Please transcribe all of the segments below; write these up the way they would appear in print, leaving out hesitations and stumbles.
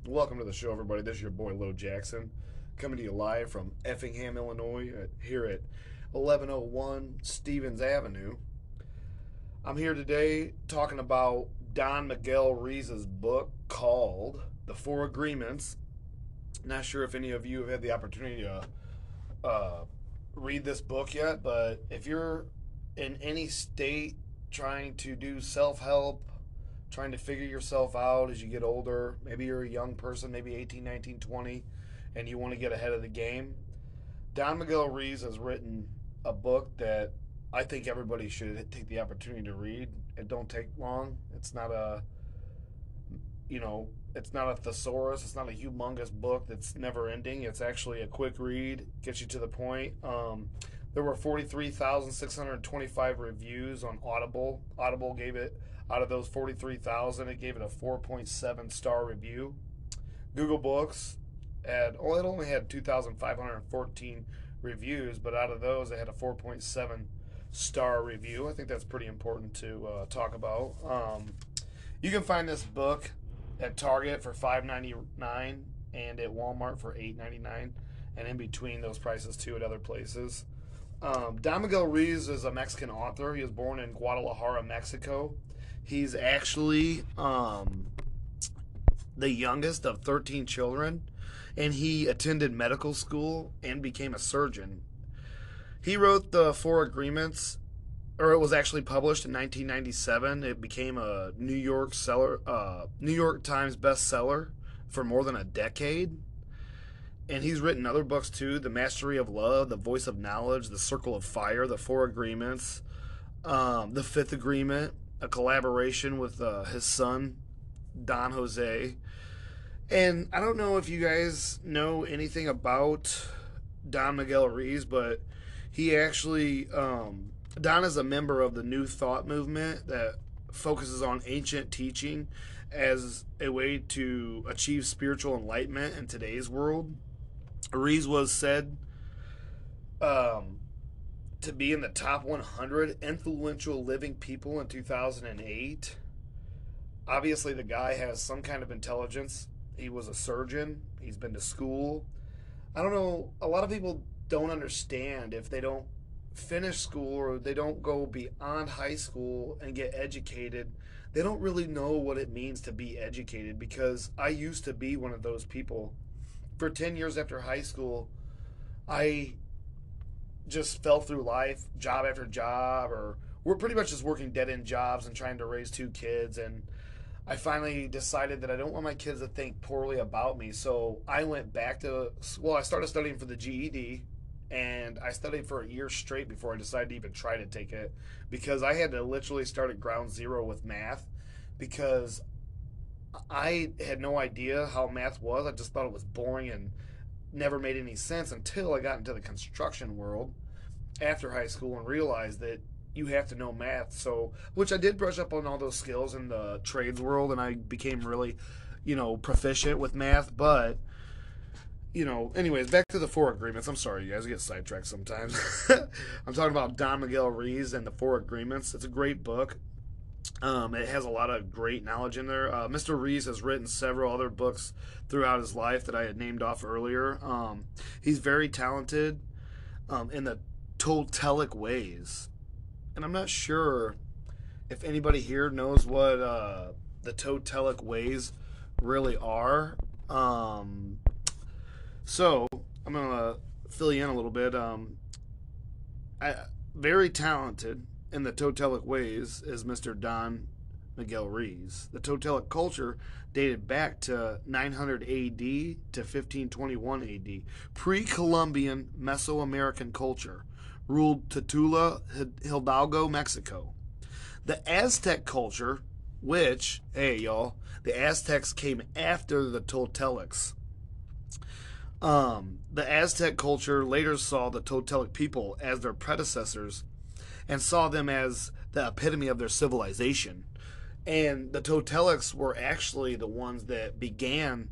Welcome to the show, everybody. This is your boy, Lo Jackson, coming to you live from Effingham, Illinois, here at 1101 Stevens Avenue. I'm here today talking about Don Miguel Ruiz's book called The Four Agreements. Not sure if any of you have had the opportunity to read this book yet, but if you're in any state trying to do self help, trying to figure yourself out as you get older, maybe you're a young person, maybe 18, 19, 20, and you want to get ahead of the game, Don Miguel Ruiz has written a book that I think everybody should take the opportunity to read. It don't take long. It's not a, it's not a thesaurus. It's not a humongous book that's never ending. It's actually a quick read, gets you to the point. There were 43,625 reviews on Audible. Audible gave it, out of those 43,000, it gave it a 4.7 star review. Google Books it only had 2,514 reviews, but out of those, it had a 4.7 star review. I think that's pretty important to talk about. You can find this book at Target for $5.99 and at Walmart for $8.99, and in between those prices too at other places. Don Miguel Ruiz is a Mexican author. He was born in Guadalajara, Mexico. He's actually the youngest of 13 children, and he attended medical school and became a surgeon. He wrote the Four Agreements, or it was actually published in 1997. It became a New York Times bestseller for more than a decade. And he's written other books too: The Mastery of Love, The Voice of Knowledge, The Circle of Fire, The Four Agreements, The Fifth Agreement, a collaboration with his son, Don Jose. And I don't know if you guys know anything about Don Miguel Ruiz, but he actually, Don is a member of the New Thought movement that focuses on ancient teaching as a way to achieve spiritual enlightenment in today's world. Ruiz was said to be in the top 100 influential living people in 2008. Obviously, the guy has some kind of intelligence. He was a surgeon. He's been to school. I don't know. A lot of people don't understand if they don't finish school or they don't go beyond high school and get educated. They don't really know what it means to be educated, because I used to be one of those people. For 10 years after high school, I just fell through life, job after job, or we're pretty much just working dead-end jobs and trying to raise two kids. And I finally decided that I don't want my kids to think poorly about me. So I went back to, I started studying for the GED, and I studied for a year straight before I decided to even try to take it, because I had to literally start at ground zero with math, because I had no idea how math was. I just thought it was boring and never made any sense until I got into the construction world after high school and realized that you have to know math. So, which I did brush up on all those skills in the trades world, and I became really, proficient with math. But, anyways, back to the Four Agreements. I'm sorry, you guys, I get sidetracked sometimes. I'm talking about Don Miguel Ruiz and the Four Agreements. It's a great book. It has a lot of great knowledge in there. Mr. Ruiz has written several other books throughout his life that I had named off earlier. He's very talented in the totelic ways. And I'm not sure if anybody here knows what the totelic ways really are. So I'm going to fill you in a little bit. Very talented in the totelic ways is Mr. Don Miguel Ruiz. The totelic culture dated back to 900 AD to 1521 AD, pre-Columbian Mesoamerican culture, ruled Totula, Hidalgo, Mexico. The Aztec culture, which, hey y'all, the Aztecs came after the Totelics. The Aztec culture later saw the Totelic people as their predecessors and saw them as the epitome of their civilization. And the Totelics were actually the ones that began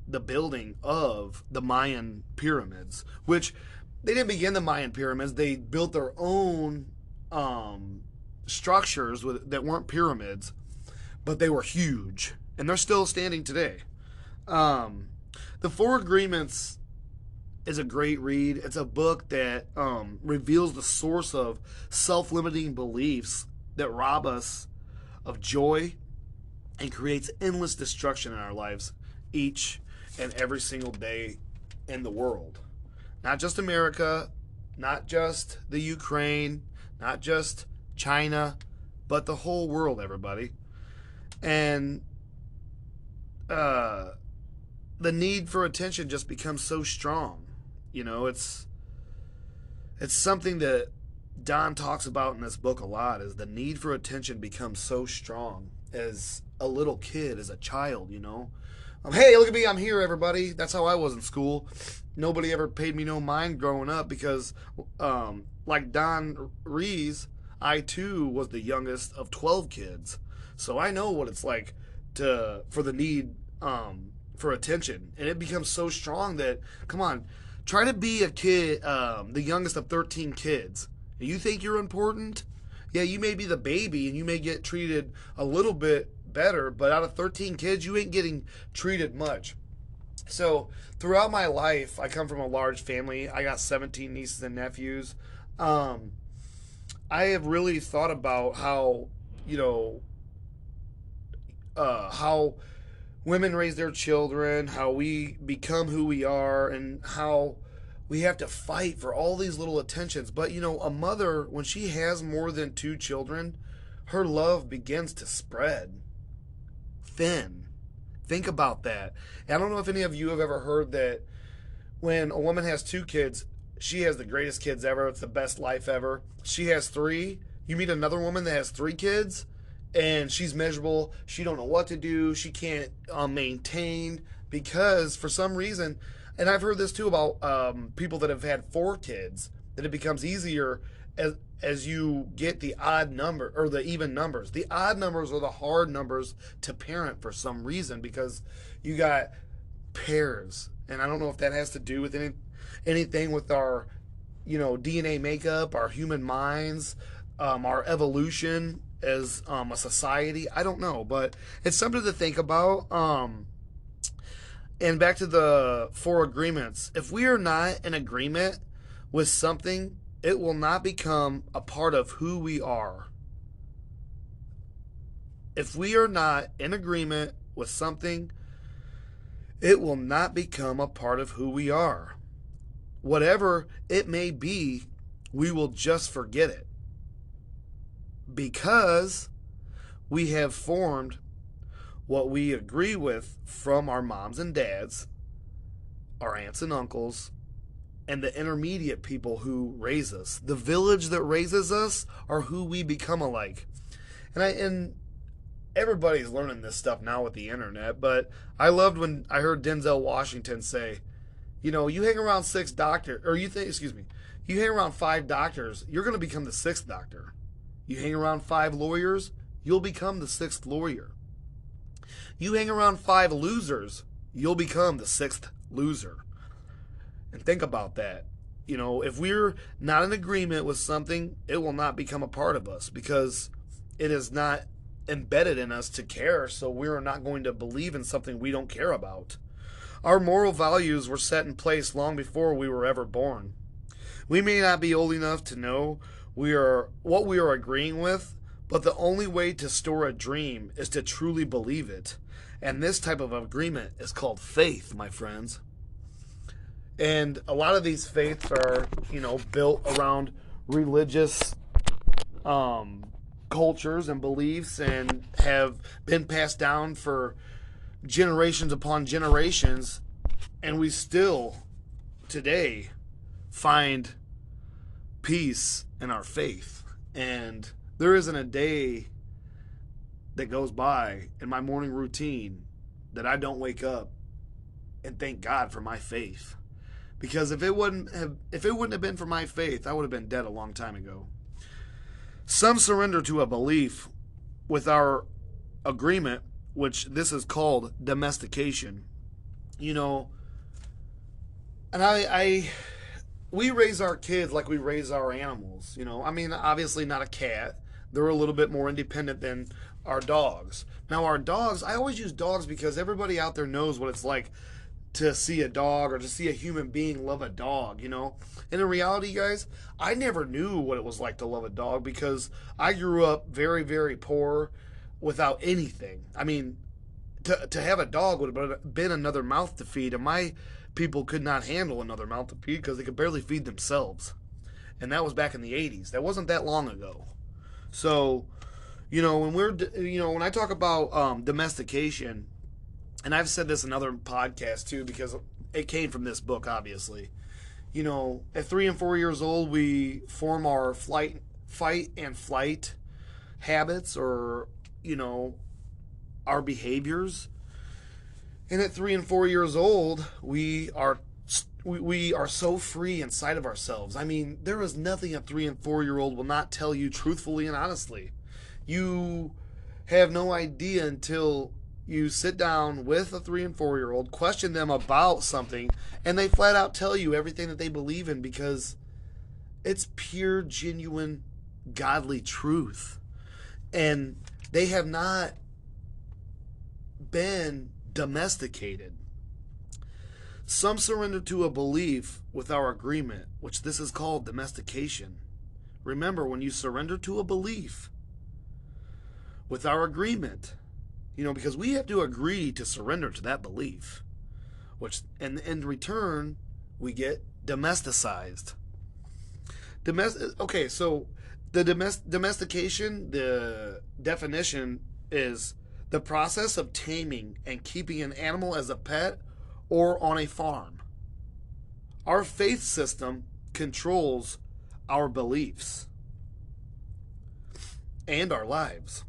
the building of the Mayan pyramids, which they didn't begin the Mayan pyramids. They built their own structures that weren't pyramids, but they were huge, and they're still standing today. Um, the Four Agreements is a great read. It's a book that reveals the source of self-limiting beliefs that rob us of joy and creates endless destruction in our lives each and every single day in the world. Not just America, not just the Ukraine, not just China, but the whole world, everybody. And uh, the need for attention just becomes so strong. You know, it's something that Don talks about in this book a lot. Is the need for attention becomes so strong as a little kid, as a child. You know, hey, look at me, I'm here, everybody. That's how I was in school. Nobody ever paid me no mind growing up because, like Don Ruiz, I too was the youngest of 12 kids. So I know what it's like for the need for attention. And it becomes so strong that, come on, try to be a kid, the youngest of 13 kids. You think you're important? Yeah, you may be the baby and you may get treated a little bit better, but out of 13 kids, you ain't getting treated much. So throughout my life, I come from a large family. I got 17 nieces and nephews. I have really thought about how, you know, how women raise their children, how we become who we are, and how we have to fight for all these little attentions. But, you know, a mother, when she has more than two children, her love begins to spread thin. Think about that. And I don't know if any of you have ever heard that when a woman has two kids, she has the greatest kids ever. It's the best life ever. She has three. You meet another woman that has three kids, and she's miserable. She don't know what to do. She can't maintain because for some reason, and I've heard this too about people that have had four kids, that it becomes easier as you get the odd number or the even numbers. The odd numbers are the hard numbers to parent for some reason because you got pairs, and I don't know if that has to do with anything with our, you know, DNA makeup, our human minds, our evolution as a society. I don't know, but it's something to think about. And back to the Four Agreements. If we are not in agreement with something, it will not become a part of who we are. If we are not in agreement with something, it will not become a part of who we are. Whatever it may be, we will just forget it. Because we have formed what we agree with from our moms and dads, our aunts and uncles, and the intermediate people who raise us. The village that raises us are who we become alike. And everybody's learning this stuff now with the internet, but I loved when I heard Denzel Washington say, you know, you hang around you hang around five doctors, you're going to become the sixth doctor. You hang around five lawyers, you'll become the sixth lawyer. You hang around five losers, you'll become the sixth loser. And think about that. You know, if we're not in agreement with something, it will not become a part of us because it is not embedded in us to care, so we're not going to believe in something we don't care about. Our moral values were set in place long before we were ever born. We may not be old enough to know what we are agreeing with, but the only way to store a dream is to truly believe it. And this type of agreement is called faith, my friends. And a lot of these faiths are, you know, built around religious cultures and beliefs and have been passed down for generations upon generations. And we still, today, find peace in our faith. And there isn't a day that goes by in my morning routine that I don't wake up and thank God for my faith. Because if it wouldn't have been for my faith, I would have been dead a long time ago. Some surrender to a belief with our agreement, which this is called domestication. You know, and we raise our kids like we raise our animals. You know, I mean, obviously not a cat. They're a little bit more independent than our dogs. Now, our dogs, I always use dogs because everybody out there knows what it's like to see a dog or to see a human being love a dog, you know? And in reality, guys, I never knew what it was like to love a dog because I grew up very, very poor without anything. I mean, to have a dog would have been another mouth to feed, and my people could not handle another mouth to feed because they could barely feed themselves. And that was back in the 80s. That wasn't that long ago. So, when I talk about domestication, and I've said this in other podcasts too because it came from this book, obviously. At 3 and 4 years old, we form our fight and flight habits, or our behaviors. And at 3 and 4 years old, we are so free inside of ourselves. I mean, there is nothing a 3 and 4 year old will not tell you truthfully and honestly. You have no idea until you sit down with a 3 and 4 year old, question them about something, and they flat out tell you everything that they believe in because it's pure, genuine, godly truth. And they have not been domesticated. Some surrender to a belief with our agreement, which this is called domestication. Remember, when you surrender to a belief with our agreement, because we have to agree to surrender to that belief, which, and in return, we get domesticized. Okay, so the domestication, the definition is the process of taming and keeping an animal as a pet or on a farm. Our faith system controls our beliefs and our lives.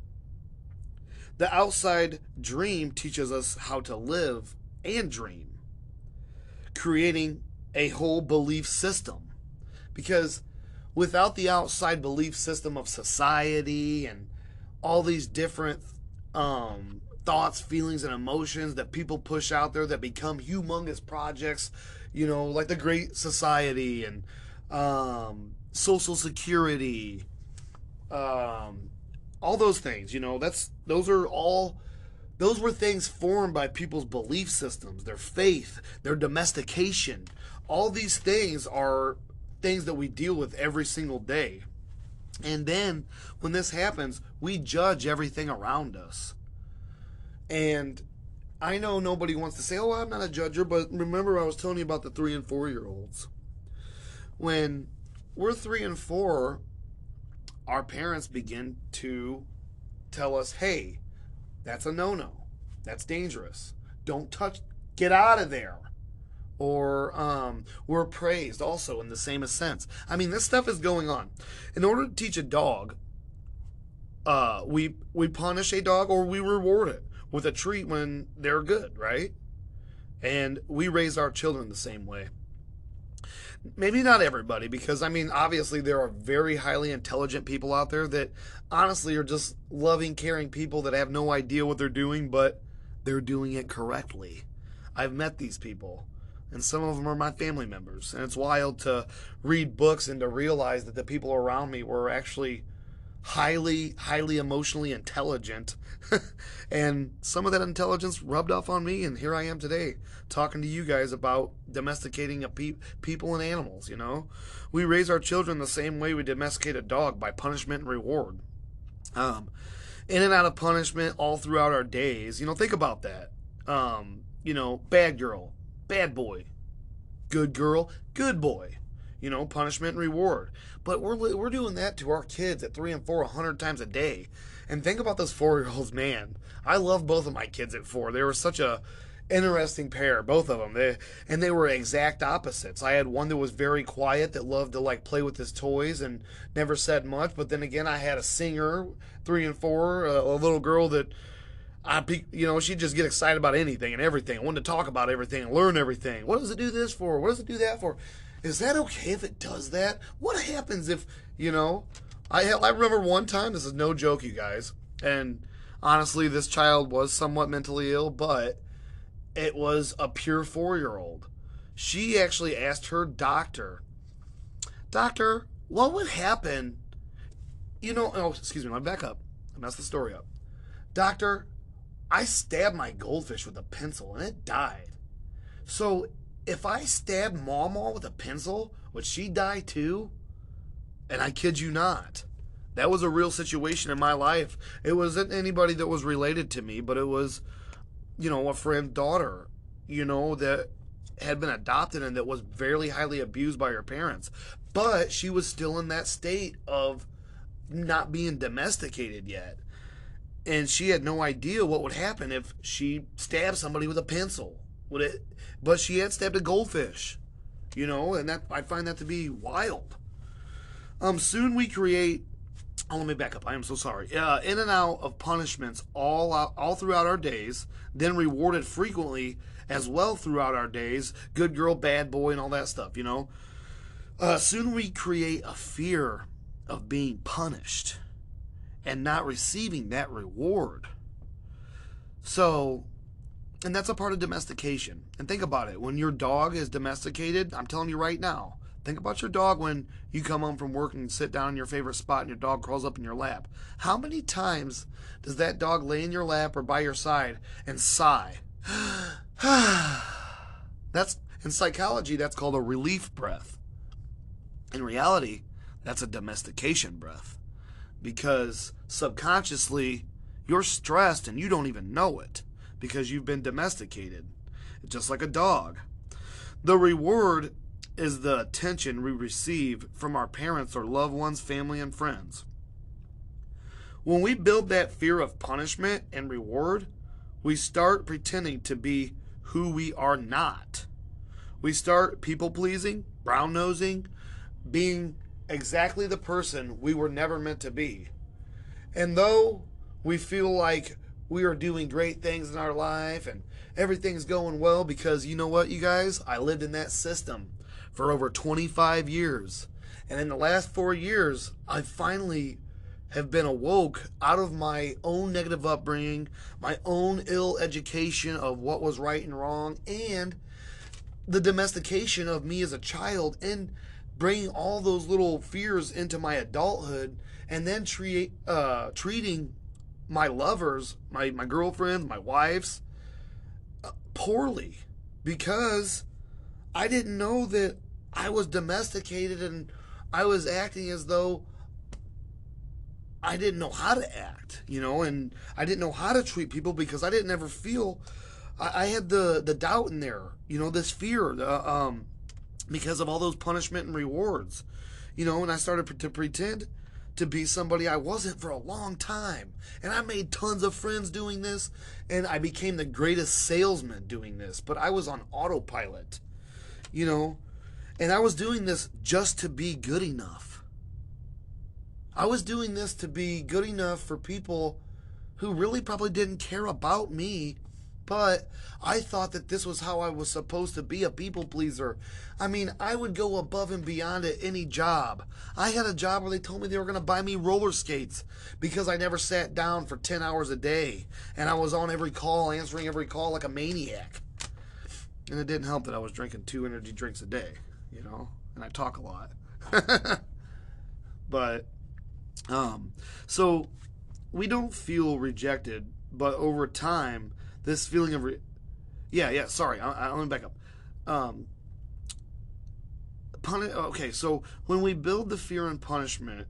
The outside dream teaches us how to live and dream, creating a whole belief system. Because without the outside belief system of society and all these different thoughts, feelings, and emotions that people push out there that become humongous projects, like the Great Society and Social Security, all those things, those were things formed by people's belief systems, their faith, their domestication. All these things are things that we deal with every single day. And then when this happens, we judge everything around us. And I know nobody wants to say, oh, I'm not a judger, but remember I was telling you about the 3 and 4 year olds. When we're 3 and 4, our parents begin to tell us, hey, that's a no-no. That's dangerous. Don't touch, get out of there. Or we're praised also in the same sense. I mean, this stuff is going on. In order to teach a dog, we punish a dog or we reward it with a treat when they're good, right? And we raise our children the same way. Maybe not everybody, because, obviously there are very highly intelligent people out there that honestly are just loving, caring people that have no idea what they're doing, but they're doing it correctly. I've met these people, and some of them are my family members, and it's wild to read books and to realize that the people around me were actually highly, highly emotionally intelligent. And some of that intelligence rubbed off on me, and here I am today talking to you guys about domesticating people and animals. We raise our children the same way we domesticate a dog, by punishment and reward. In and out of punishment all throughout our days. Think about that. Bad girl, bad boy. Good girl, good boy. Punishment and reward. But we're doing that to our kids at 3 and 4 100 times a day. And think about those 4-year-olds, man. I love both of my kids at 4. They were such a interesting pair, both of them. They were exact opposites. I had one that was very quiet, that loved to play with his toys and never said much. But then again, I had a singer, 3 and 4, a little girl that she'd just get excited about anything and everything. I wanted to talk about everything and learn everything. What does it do this for? What does it do that for? Is that okay if it does that? What happens if, I remember one time, this is no joke, you guys, and honestly, this child was somewhat mentally ill, but it was a pure 4-year-old. She actually asked her doctor, what would happen, excuse me, let me back up. I messed the story up. Doctor, I stabbed my goldfish with a pencil and it died. So if I stabbed Mama with a pencil, would she die too? And I kid you not. That was a real situation in my life. It wasn't anybody that was related to me, but it was, a friend's daughter, that had been adopted and that was very highly abused by her parents. But she was still in that state of not being domesticated yet. And she had no idea what would happen if she stabbed somebody with a pencil. But she had stabbed a goldfish, and that I find that to be wild. Soon we create. Oh, let me back up. I am so sorry. In and out of punishments all throughout our days, then rewarded frequently as well throughout our days. Good girl, bad boy, and all that stuff. Soon we create a fear of being punished and not receiving that reward. So, and that's a part of domestication. And think about it. When your dog is domesticated, I'm telling you right now, think about your dog when you come home from work and sit down in your favorite spot and your dog crawls up in your lap. How many times does that dog lay in your lap or by your side and sigh? That's, in psychology, that's called a relief breath. In reality, that's a domestication breath. Because subconsciously, you're stressed and you don't even know it because you've been domesticated, just like a dog. The reward is the attention we receive from our parents or loved ones, family, and friends. When we build that fear of punishment and reward, we start pretending to be who we are not. We start people-pleasing, brown-nosing, being exactly the person we were never meant to be. And though we feel like we are doing great things in our life and everything's going well, because you know what, you guys? I lived in that system for over 25 years. And in the last 4 years, I finally have been awoke out of my own negative upbringing, my own ill education of what was right and wrong, and the domestication of me as a child, and bringing all those little fears into my adulthood, and then treating my lovers, my girlfriends, my wives, poorly, because I didn't know that I was domesticated and I was acting as though I didn't know how to act, and I didn't know how to treat people because I didn't ever feel, I had the doubt in there, this fear, because of all those punishment and rewards, and I started to pretend to be somebody I wasn't for a long time. And I made tons of friends doing this, and I became the greatest salesman doing this, but I was on autopilot, and I was doing this just to be good enough. I was doing this to be good enough for people who really probably didn't care about me, but I thought that this was how I was supposed to be, a people pleaser. I mean, I would go above and beyond at any job. I had a job where they told me they were going to buy me roller skates because I never sat down for 10 hours a day. And I was on every call, answering every call like a maniac. And it didn't help that I was drinking 2 energy drinks a day, and I talk a lot. But, so we don't feel rejected, but over time, this feeling of, sorry, let me back up. Okay, so when we build the fear and punishment,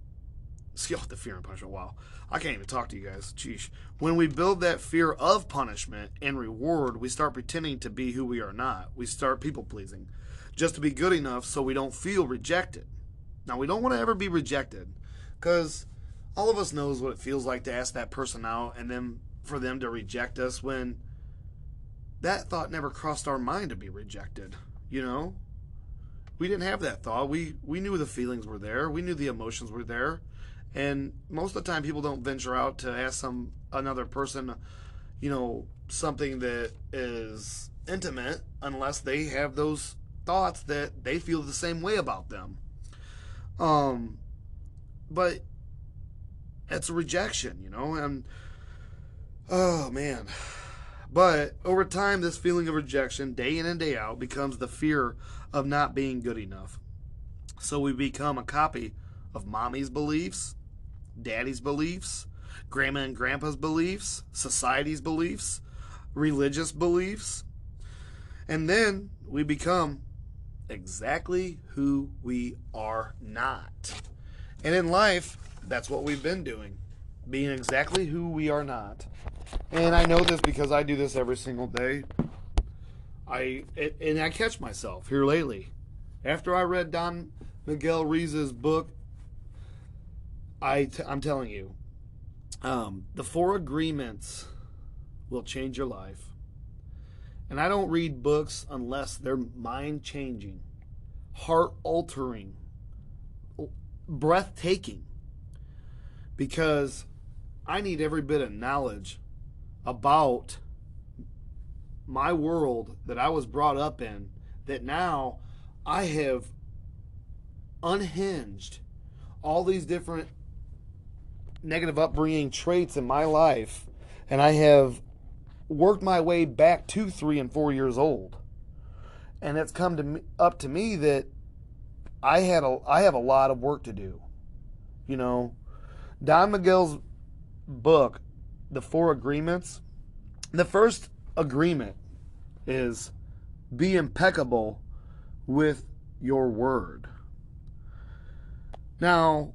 wow, I can't even talk to you guys, sheesh. When we build that fear of punishment and reward, we start pretending to be who we are not. We start people-pleasing, just to be good enough so we don't feel rejected. Now, we don't want to ever be rejected, because all of us knows what it feels like to ask that person out and then for them to reject us, when that thought never crossed our mind to be rejected, We didn't have that thought. We knew the feelings were there. We knew the emotions were there. And most of the time people don't venture out to ask another person, something that is intimate unless they have those thoughts that they feel the same way about them. But it's a rejection, and oh man. But over time, this feeling of rejection, day in and day out, becomes the fear of not being good enough. So we become a copy of mommy's beliefs, daddy's beliefs, grandma and grandpa's beliefs, society's beliefs, religious beliefs, and then we become exactly who we are not. And in life, that's what we've been doing, being exactly who we are not. And I know this because I do this every single day. I catch myself here lately. After I read Don Miguel Ruiz's book, I'm telling you, the four agreements will change your life. And I don't read books unless they're mind changing, heart altering, breathtaking. Because I need every bit of knowledge about my world that I was brought up in, that now I have unhinged all these different negative upbringing traits in my life, and I have worked my way back to 3 and 4 years old, and it's come to me, up to me that I have a lot of work to do. You know, Don Miguel's book, The Four Agreements. The first agreement is be impeccable with your word. Now,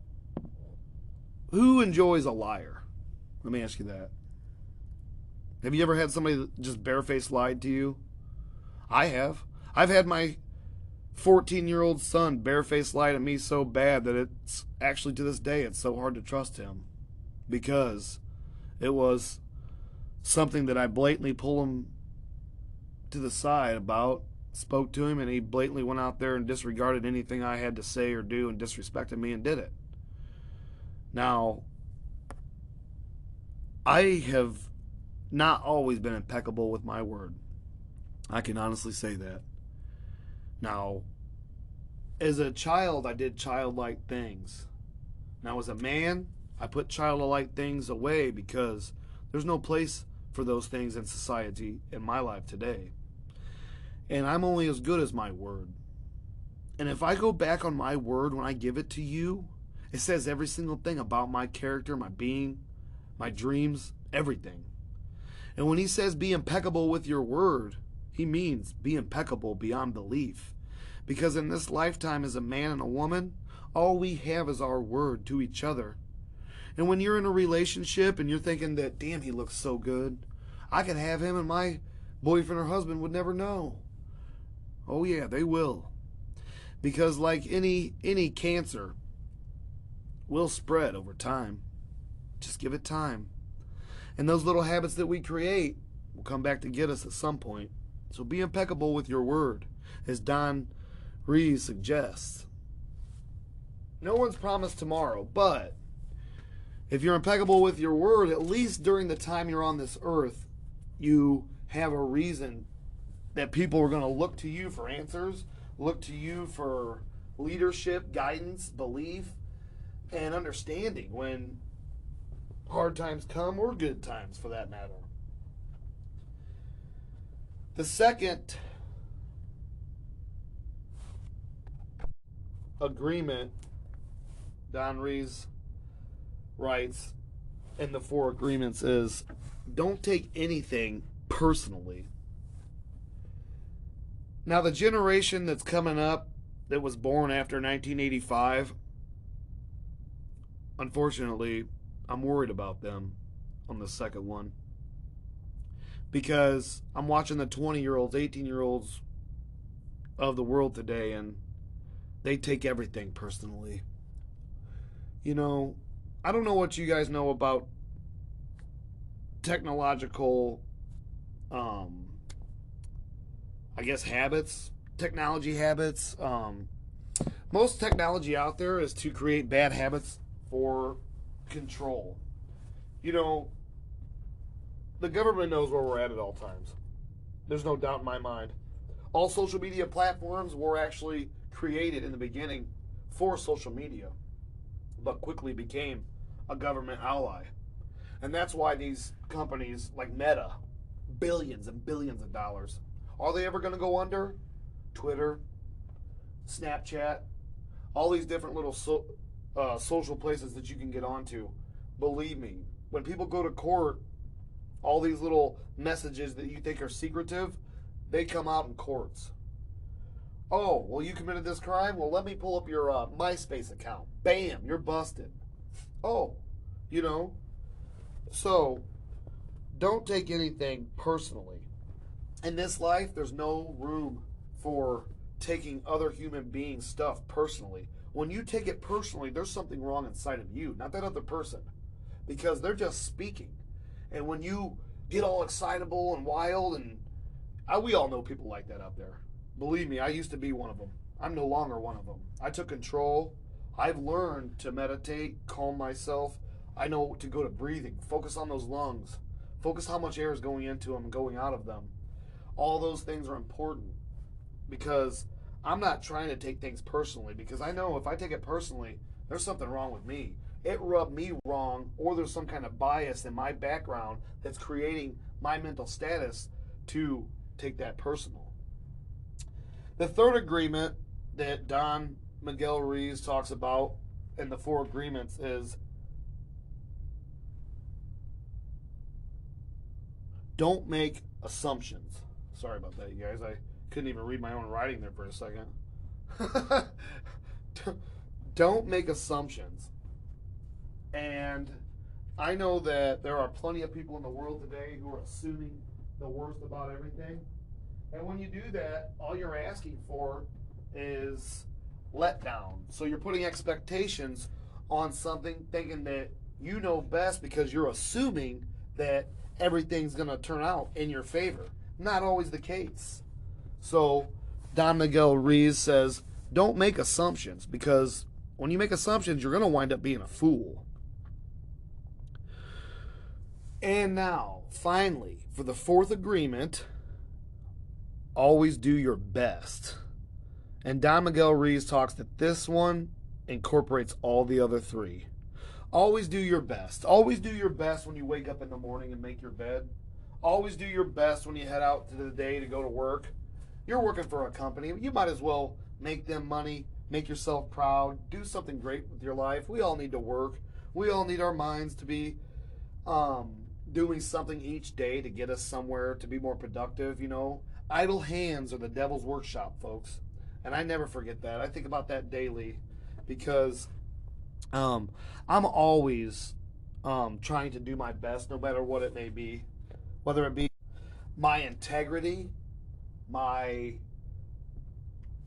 who enjoys a liar? Let me ask you that. Have you ever had somebody that just barefaced lied to you? I have. I've had my 14-year-old son barefaced lie to me so bad that it's actually, to this day, it's so hard to trust him, because it was something that I blatantly pulled him to the side about, spoke to him, and he blatantly went out there and disregarded anything I had to say or do and disrespected me and did it. Now, I have not always been impeccable with my word. I can honestly say that. Now, as a child, I did childlike things. Now, as a man, I put childlike things away because there's no place for those things in society in my life today. And I'm only as good as my word. And if I go back on my word when I give it to you, it says every single thing about my character, my being, my dreams, everything. And when he says be impeccable with your word, he means be impeccable beyond belief. Because in this lifetime, as a man and a woman, all we have is our word to each other. And when you're in a relationship and you're thinking that, damn, he looks so good, I could have him and my boyfriend or husband would never know. Oh yeah, they will. Because like any cancer will spread over time. Just give it time. And those little habits that we create will come back to get us at some point. So be impeccable with your word, as Don Ruiz suggests. No one's promised tomorrow, but if you're impeccable with your word, at least during the time you're on this earth, you have a reason that people are going to look to you for answers, look to you for leadership, guidance, belief, and understanding when hard times come, or good times for that matter. The second agreement, Don Ruiz writes in the four agreements, is don't take anything personally. Now, the generation that's coming up that was born after 1985, unfortunately, I'm worried about them on the second one. Because I'm watching the 20-year-olds, 18-year-olds of the world today, and they take everything personally. You know, I don't know what you guys know about technological, habits, technology habits. Most technology out there is to create bad habits for control. You know, the government knows where we're at all times. There's no doubt in my mind. All social media platforms were actually created in the beginning for social media, but quickly became a government ally. And that's why these companies like Meta, billions and billions of dollars, are they ever going to go under? Twitter, Snapchat, all these different little social places that you can get onto. Believe me, when people go to court, all these little messages that you think are secretive, they come out in courts. Oh, well, you committed this crime? Well, let me pull up your MySpace account. Bam, you're busted. Oh, you know. So, don't take anything personally. In this life, there's no room for taking other human beings' stuff personally. When you take it personally, there's something wrong inside of you, not that other person, because they're just speaking. And when you get all excitable and wild, and we all know people like that out there. Believe me, I used to be one of them. I'm no longer one of them. I took control. I've learned to meditate, calm myself. I know to go to breathing, focus on those lungs, focus how much air is going into them and going out of them. All those things are important because I'm not trying to take things personally, because I know if I take it personally, there's something wrong with me. It rubbed me wrong, or there's some kind of bias in my background that's creating my mental status to take that personal. The third agreement that Don Miguel Ruiz talks about in the 4 agreements is don't make assumptions. Sorry about that, you guys. I couldn't even read my own writing there for a second. Don't make assumptions. And I know that there are plenty of people in the world today who are assuming the worst about everything. And when you do that, all you're asking for is letdown. So you're putting expectations on something, thinking that you know best because you're assuming that everything's going to turn out in your favor. Not always the case. So Don Miguel Ruiz says, don't make assumptions, because when you make assumptions, you're going to wind up being a fool. And now, finally, for the 4th agreement, always do your best. And Don Miguel Ruiz talks that this one incorporates all the other 3. Always do your best. Always do your best when you wake up in the morning and make your bed. Always do your best when you head out to the day to go to work. You're working for a company. You might as well make them money, make yourself proud, do something great with your life. We all need to work. We all need our minds to be doing something each day to get us somewhere, to be more productive, you know. Idle hands are the devil's workshop, folks. And I never forget that. I think about that daily because I'm always trying to do my best, no matter what it may be. Whether it be my integrity, my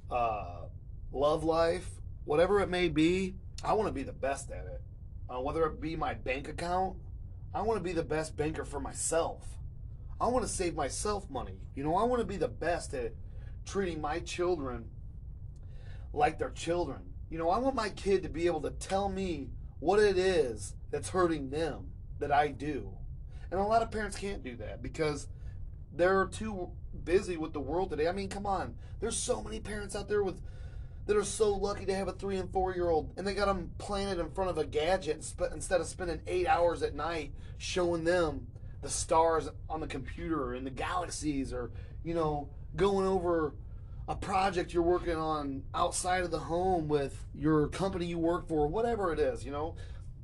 love life, whatever it may be, I want to be the best at it. Whether it be my bank account, I want to be the best banker for myself. I want to save myself money. You know, I want to be the best at treating my children like they're children. You know, I want my kid to be able to tell me what it is that's hurting them that I do. And a lot of parents can't do that because they're too busy with the world today. I mean, come on. There's so many parents out there that are so lucky to have a 3 and 4-year-old, and they got them planted in front of a gadget instead of spending 8 hours at night showing them the stars on the computer and the galaxies, or, you know, going over a project you're working on outside of the home with your company you work for, whatever it is, you know.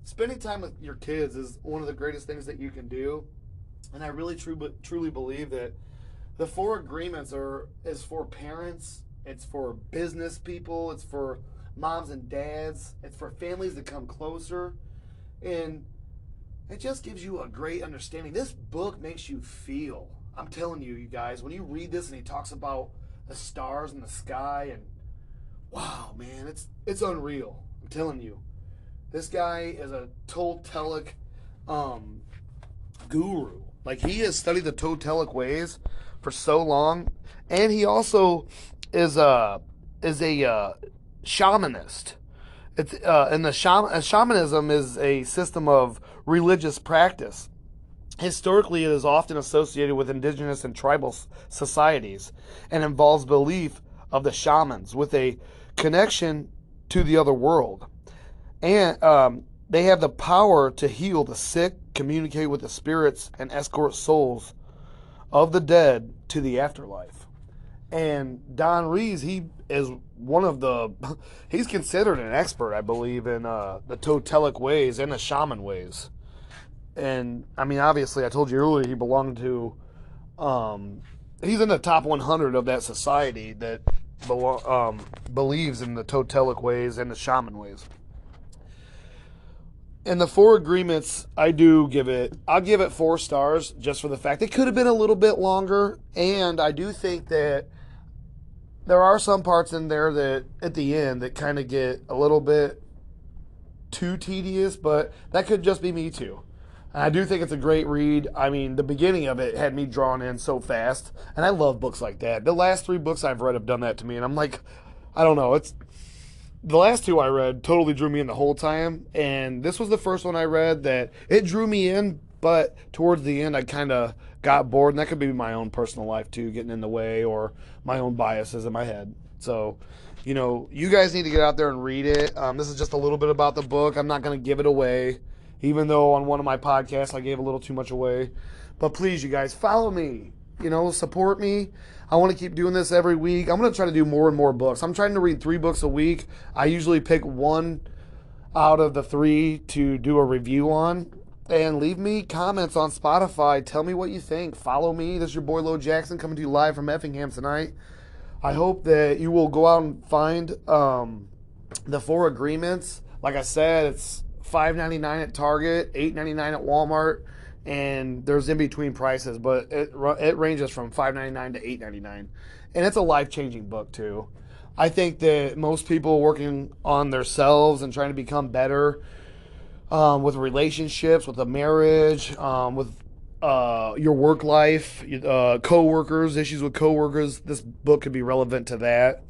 Spending time with your kids is one of the greatest things that you can do. And I really truly believe that the 4 agreements is for parents, it's for business people, it's for moms and dads, it's for families to come closer. And it just gives you a great understanding. This book makes you feel. I'm telling you, you guys, when you read this and he talks about the stars in the sky, and wow, man, it's unreal. I'm telling you. This guy is a totelic guru. Like, he has studied the totelic ways for so long, and he also is a shamanist. Shamanism is a system of religious practice. Historically, it is often associated with indigenous and tribal societies and involves belief of the shamans with a connection to the other world. And they have the power to heal the sick, communicate with the spirits, and escort souls of the dead to the afterlife. And Don Ruiz, he is he's considered an expert, I believe, in the totelic ways and the shaman ways. And I mean, obviously, I told you earlier he belonged to. He's in the top 100 of that society that believes in the totelic ways and the shaman ways. And the Four Agreements, I'll give it 4 stars just for the fact it could have been a little bit longer. And I do think that there are some parts in there that at the end that kind of get a little bit too tedious, but that could just be me too. And I do think it's a great read. I mean, the beginning of it had me drawn in so fast, and I love books like that. The last 3 books I've read have done that to me, and I'm like, I don't know. It's the last 2 I read totally drew me in the whole time, and this was the first one I read that it drew me in, but towards the end I kind of got bored, and that could be my own personal life too, getting in the way, or my own biases in my head. So, you guys need to get out there and read it. This is just a little bit about the book. I'm not going to give it away, even though on one of my podcasts I gave a little too much away. But please, you guys, follow me. Support me. I want to keep doing this every week. I'm going to try to do more and more books. I'm trying to read 3 books a week. I usually pick 1 out of the 3 to do a review on. And leave me comments on Spotify. Tell me what you think. Follow me. This is your boy Lo Jackson coming to you live from Effingham tonight. I hope that you will go out and find the 4 Agreements. Like I said, it's $5.99 at Target, $8.99 at Walmart, and there's in between prices, but it ranges from $5.99 to $8.99, and it's a life-changing book too. I think that most people working on themselves and trying to become better with relationships, with a marriage, with your work life, co-workers, issues with co-workers, this book could be relevant to that.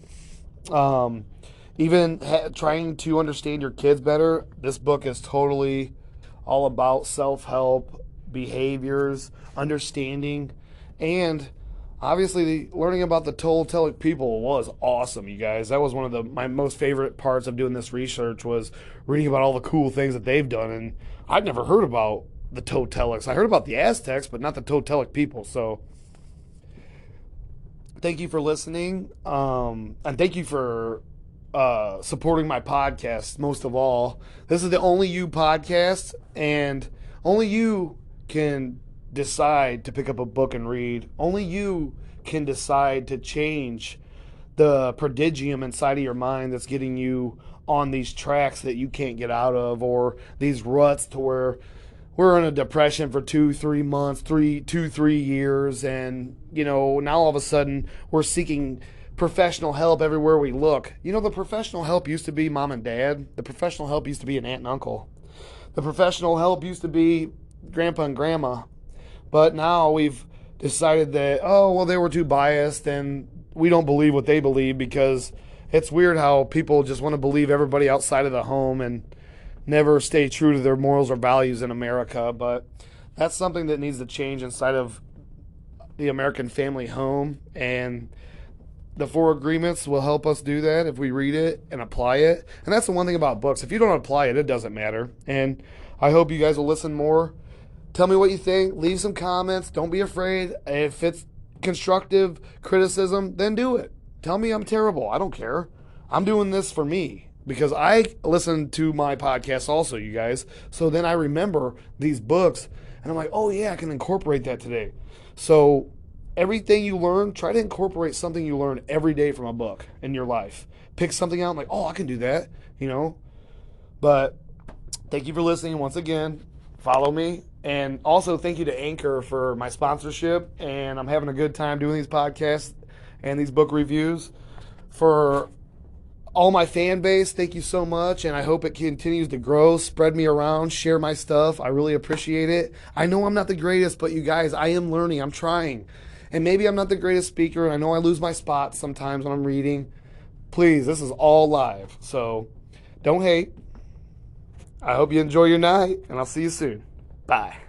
Even trying to understand your kids better, this book is totally all about self-help, behaviors, understanding, and obviously learning about the totelic people was awesome, you guys. That was one of my most favorite parts of doing this research, was reading about all the cool things that they've done, and I'd never heard about the totelics. I heard about the Aztecs, but not the totelic people. So thank you for listening, and thank you for supporting my podcast. Most of all, this is the Only You podcast, and only you can decide to pick up a book and read. Only you can decide to change the prodigium inside of your mind that's getting you on these tracks that you can't get out of, or these ruts to where we're in a depression for 2-3 months, 3 years, and now all of a sudden we're seeking professional help everywhere we look. The professional help used to be mom and dad. The professional help used to be an aunt and uncle. The professional help used to be grandpa and grandma. But now we've decided that, they were too biased and we don't believe what they believe, because it's weird how people just want to believe everybody outside of the home and never stay true to their morals or values in America. But that's something that needs to change inside of the American family home, and the 4 Agreements will help us do that if we read it and apply it. And that's the one thing about books. If you don't apply it, it doesn't matter. And I hope you guys will listen more. Tell me what you think. Leave some comments. Don't be afraid. If it's constructive criticism, then do it. Tell me I'm terrible. I don't care. I'm doing this for me, because I listen to my podcast also, you guys. So then I remember these books, and I'm like, oh yeah, I can incorporate that today. So everything you learn, try to incorporate something you learn every day from a book in your life. Pick something out, like, I can do that, But thank you for listening once again. Follow me. And also thank you to Anchor for my sponsorship. And I'm having a good time doing these podcasts and these book reviews. For all my fan base, thank you so much, and I hope it continues to grow. Spread me around, share my stuff. I really appreciate it. I know I'm not the greatest, but you guys, I am learning. I'm trying. And maybe I'm not the greatest speaker, and I know I lose my spot sometimes when I'm reading. Please, this is all live, so don't hate. I hope you enjoy your night, and I'll see you soon. Bye.